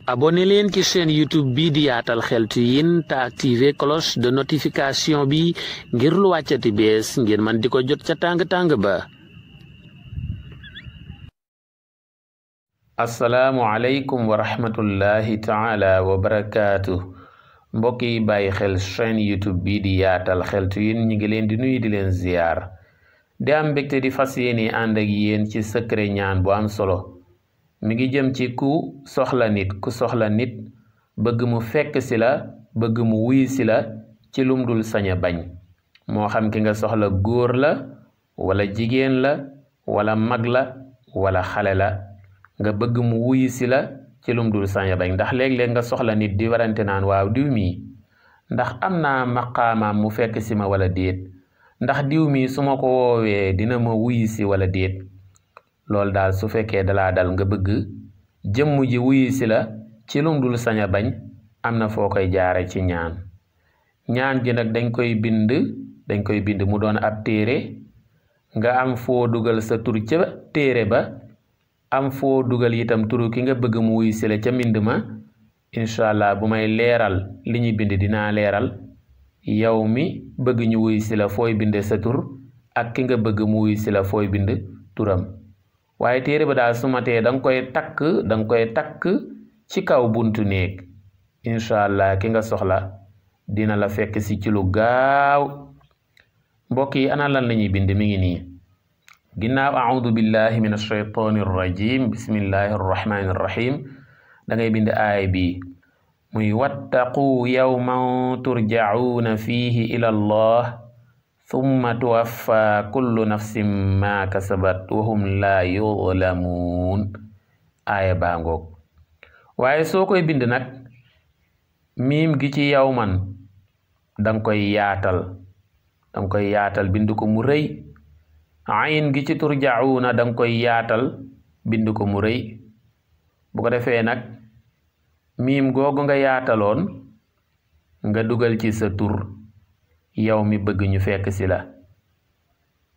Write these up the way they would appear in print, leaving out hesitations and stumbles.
abonné leen ci chaîne YouTube bi di Yaatal Xeltu Yin te activé cloche de notification bi ngir lu wàccati bees ngir man di ko jot ca tàng-tàng ba. assalaamu aleykum wa rahmatullahi taala wa barakaatu. mbokk yi bàyyi xel chaîne YouTube bi di Yaatal Xeltu Yin ñi ngi leen di nuyu di leen ziyaar di am mbégte di fas yéene ànd ak yéen ci secret ñaan bu am solo mi ngi jëm ci ku soxla nit bëgg mu fekk si la bëgg mu wuy si la ci lum dul sañ a bañ moo xam ki nga soxla góor la wala jigéen la wala mag la wala xale la nga bëgg mu wuy si la ci lum dul sañ a bañ ndax léeg-léeg nga soxla nit di warante naan waaw diw mi ndax am naa maqaamaam mu fekk si ma wala déet ndax diw mi su ma ko woowee dina ma wuy si wala déet loolu daal su fekkee dalaa dal nga bëgg jëmm ji wuyu si la ci lum dul sañ a bañ am na foo koy jaare ci ñaan ji nag dañ koy bind mu doon ab téere nga am foo dugal sa tur ca téere ba am foo dugal itam turu ki nga bëgg mu wuyu si la ca mbind ma incha allah bu may leeral li ñu bind dinaa leeral yow mi bëgg ñu wuyu si la fooy binde sa tur ak ki nga bëgg mu wuyu si la fooy bind turam waaye téere ba daal su matee danga koy takk ci kaw buntu néeg incha allah ki nga soxla dina la fekk si ci lu gaaw. mbokk yi ana lan la ñuy bind mi ngi nii ginnaaw a'uudu billahi min ashaytaani rrajim bismillahi arrahmani irrahim da ngay bind aay bi muy wattaqu yawman turja'uuna fihi ila allah summa tuwaffa kullu nafsin ma kasabat wa hum laa yuzlamuun aaya baa ngoog waaye soo koy bind nag miim gi ci yawman danga koy yaatal bind ko mu rëy ayin gi ci turja'uuna danga koy yaatal bind ko mu rëy bu ko defee nag miim googu nga yaataloon nga dugal ci sa tur yow mi bëgg ñu fekk si la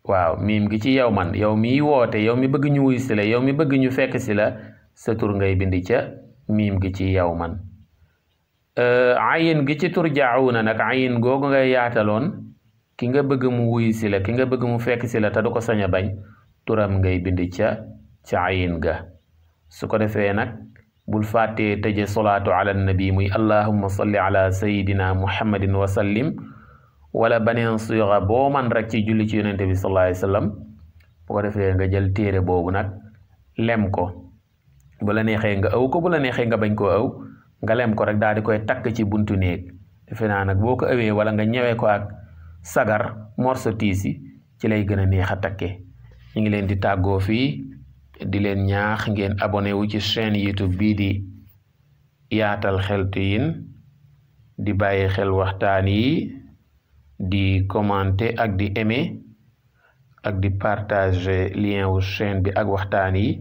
waaw miim gi ci yow man yow mi woote yow mi bëgg ñu wuy si la yow mi bëgg ñu fekk si la sa tur ngay bind ca miim gi ci yow man ayin gi ci turja'uuna nag ayin googu nga yaataloon ki nga bëgg mu wuy si la ki nga bëgg mu fekk si la te du ko sañ a bañ turam ngay bind ca ayin ga su ko defee nag bul fàttee tëje solaatu ala nabi muy allahumma salli ala sayidina muhammadin wa sallim wala baneen siira boo man rek ci julli ci yonente bi sallallahu alayhi wasallam bu ko defee nga jël téere boobu nag lem ko bu la neexee nga aw ko bu la neexee nga bañ koo aw nga lem ko rek daal di koy takk ci buntu néeg defe naa nag boo ko awee wala nga ñëwee ko ak sagar morso tiisi ci lay gën a neex a takke ñu ngi leen di tàggoo fii di leen ñaax ngeen abonné wu ci chaîne YouTube bii di Yaatal Xeltu Yin di bàyyi xel waxtaan yi di commenter ak di aimer ak di partager lien wu chaîne bi ak waxtaan yi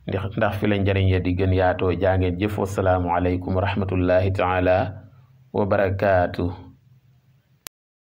ndax fi la njariñ ya di gën yaatoo jaa ngeen jëf. wassalaamu aleykum wa rahmatullahi taala wa barakaatu.